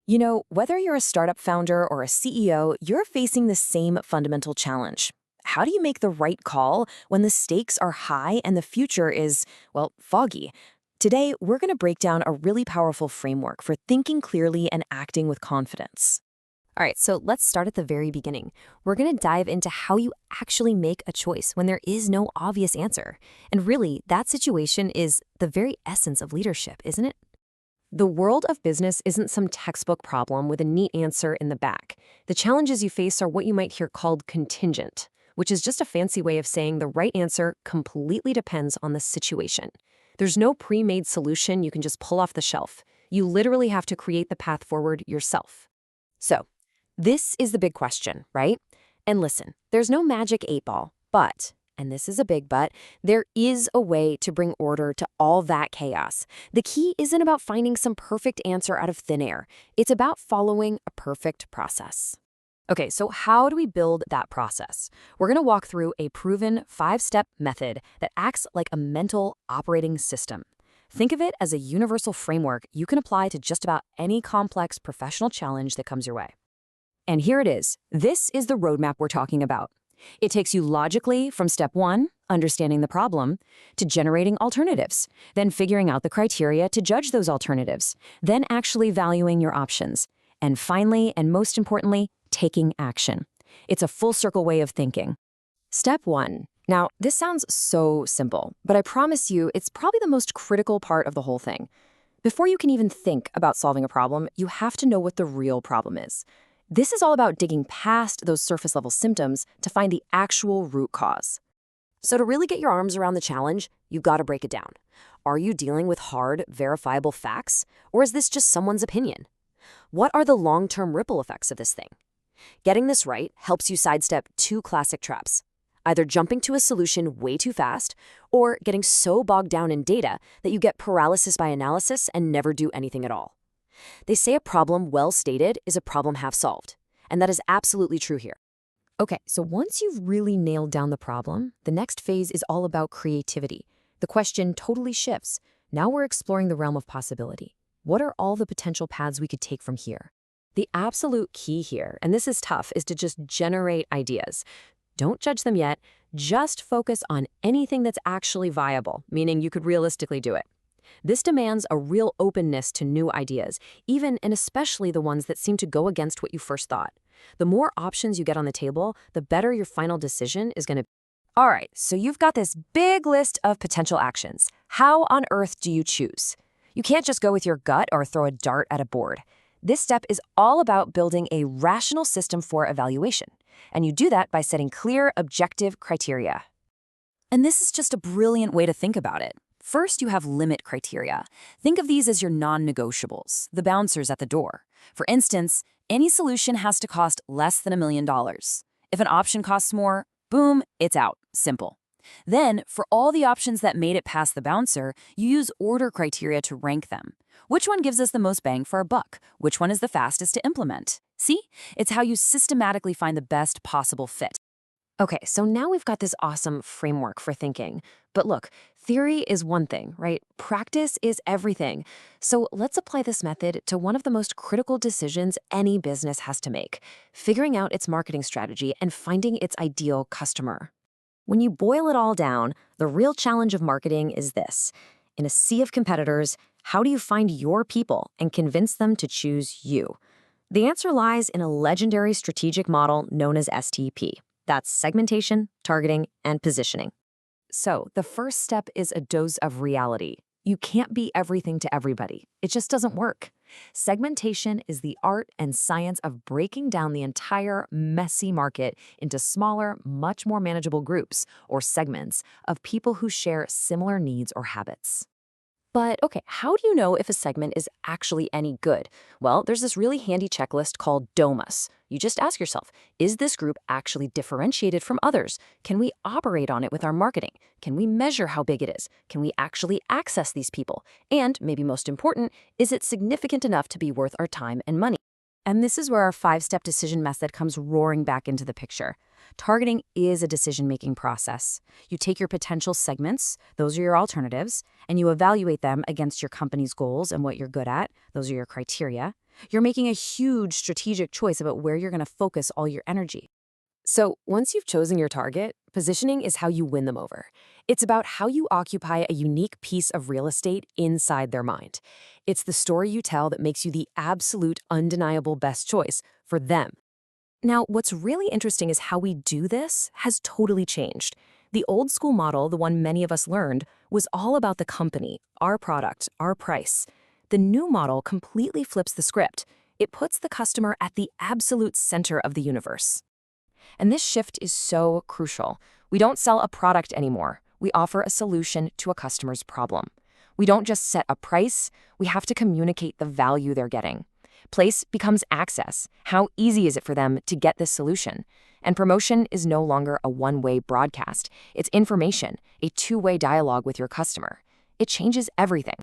You know, whether you're a startup founder or a CEO, you're facing the same fundamental challenge. How do you make the right call when the stakes are high and the future is, well, foggy? Today, we're going to break down a really powerful framework for thinking clearly and acting with confidence. All right, so let's start at the very beginning. We're going to dive into how you actually make a choice when there is no obvious answer. And really, that situation is the very essence of leadership, isn't it? The world of business isn't some textbook problem with a neat answer in the back. The challenges you face are what you might hear called contingent, which is just a fancy way of saying the right answer completely depends on the situation. There's no pre-made solution you can just pull off the shelf. You literally have to create the path forward yourself. So, this is the big question, right? And listen, there's no magic 8-ball, but, and this is a big but, there is a way to bring order to all that chaos. The key isn't about finding some perfect answer out of thin air. It's about following a perfect process. Okay, so how do we build that process? We're going to walk through a proven 5-step method that acts like a mental operating system. Think of it as a universal framework you can apply to just about any complex professional challenge that comes your way. And here it is. This is the roadmap we're talking about. It takes you logically from step 1, understanding the problem, to generating alternatives, then figuring out the criteria to judge those alternatives, then actually valuing your options, and finally, and most importantly, taking action. It's a full circle way of thinking. Step 1. Now, this sounds so simple, but I promise you it's probably the most critical part of the whole thing. Before you can even think about solving a problem, you have to know what the real problem is. This is all about digging past those surface-level symptoms to find the actual root cause. So to really get your arms around the challenge, you've got to break it down. Are you dealing with hard, verifiable facts, or is this just someone's opinion? What are the long-term ripple effects of this thing? Getting this right helps you sidestep 2 classic traps, either jumping to a solution way too fast or getting so bogged down in data that you get paralysis by analysis and never do anything at all. They say a problem well stated is a problem half solved, and that is absolutely true here. Okay, so once you've really nailed down the problem, the next phase is all about creativity. The question totally shifts. Now we're exploring the realm of possibility. What are all the potential paths we could take from here? The absolute key here, and this is tough, is to just generate ideas. Don't judge them yet. Just focus on anything that's actually viable, meaning you could realistically do it. This demands a real openness to new ideas, even and especially the ones that seem to go against what you first thought. The more options you get on the table, the better your final decision is going to be. All right, so you've got this big list of potential actions. How on earth do you choose? You can't just go with your gut or throw a dart at a board. This step is all about building a rational system for evaluation, and you do that by setting clear, objective criteria. And this is just a brilliant way to think about it. First, you have limit criteria. Think of these as your non-negotiables, the bouncers at the door. For instance, any solution has to cost less than $1 million. If an option costs more, boom, it's out. Simple. Then, for all the options that made it past the bouncer, you use order criteria to rank them. Which one gives us the most bang for our buck? Which one is the fastest to implement? See? It's how you systematically find the best possible fit. Okay, so now we've got this awesome framework for thinking. But look, theory is one thing, right? Practice is everything. So let's apply this method to one of the most critical decisions any business has to make, figuring out its marketing strategy and finding its ideal customer. When you boil it all down, the real challenge of marketing is this. In a sea of competitors, how do you find your people and convince them to choose you? The answer lies in a legendary strategic model known as STP. That's segmentation, targeting, and positioning. So the first step is a dose of reality. You can't be everything to everybody. It just doesn't work. Segmentation is the art and science of breaking down the entire messy market into smaller, much more manageable groups or segments of people who share similar needs or habits. But okay, how do you know if a segment is actually any good? Well, there's this really handy checklist called DOMAS. You just ask yourself, is this group actually differentiated from others? Can we operate on it with our marketing? Can we measure how big it is? Can we actually access these people? And maybe most important, is it significant enough to be worth our time and money? And this is where our 5-step decision method comes roaring back into the picture. Targeting is a decision-making process. You take your potential segments, those are your alternatives, and you evaluate them against your company's goals and what you're good at, those are your criteria. You're making a huge strategic choice about where you're going to focus all your energy. So once you've chosen your target, positioning is how you win them over. It's about how you occupy a unique piece of real estate inside their mind. It's the story you tell that makes you the absolute undeniable best choice for them. Now, what's really interesting is how we do this has totally changed. The old school model, the one many of us learned, was all about the company, our product, our price. The new model completely flips the script. It puts the customer at the absolute center of the universe. And this shift is so crucial. We don't sell a product anymore. We offer a solution to a customer's problem. We don't just set a price, we have to communicate the value they're getting. Place becomes access. How easy is it for them to get this solution? And promotion is no longer a one-way broadcast. It's information, a two-way dialogue with your customer. It changes everything.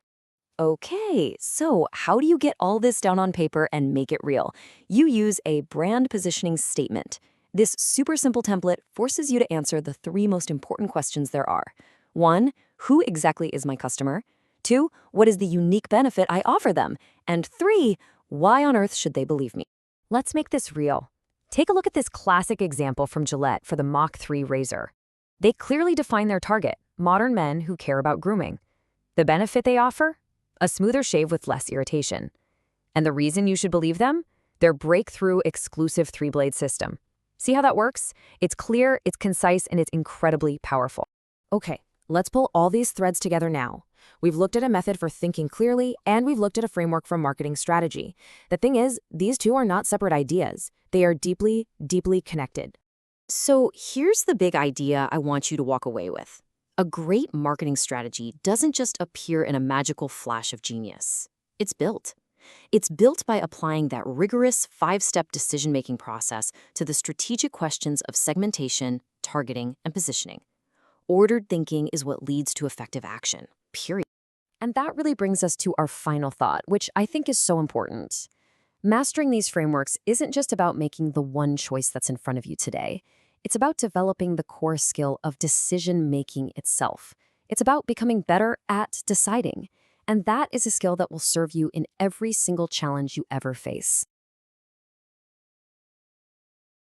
Okay, so how do you get all this down on paper and make it real? You use a brand positioning statement. This super simple template forces you to answer the 3 most important questions there are. 1, who exactly is my customer? 2, what is the unique benefit I offer them? And 3, why on earth should they believe me? Let's make this real. Take a look at this classic example from Gillette for the Mach 3 razor. They clearly define their target, modern men who care about grooming. The benefit they offer? A smoother shave with less irritation. And the reason you should believe them? Their breakthrough exclusive 3-blade system. See how that works? It's clear, it's concise, and it's incredibly powerful. Okay, let's pull all these threads together now. We've looked at a method for thinking clearly, and we've looked at a framework for marketing strategy. The thing is, these two are not separate ideas. They are deeply, deeply connected. So here's the big idea I want you to walk away with. A great marketing strategy doesn't just appear in a magical flash of genius. It's built. It's built by applying that rigorous 5-step decision-making process to the strategic questions of segmentation, targeting, and positioning. Ordered thinking is what leads to effective action, period. And that really brings us to our final thought, which I think is so important. Mastering these frameworks isn't just about making the one choice that's in front of you today. It's about developing the core skill of decision-making itself. It's about becoming better at deciding. And that is a skill that will serve you in every single challenge you ever face.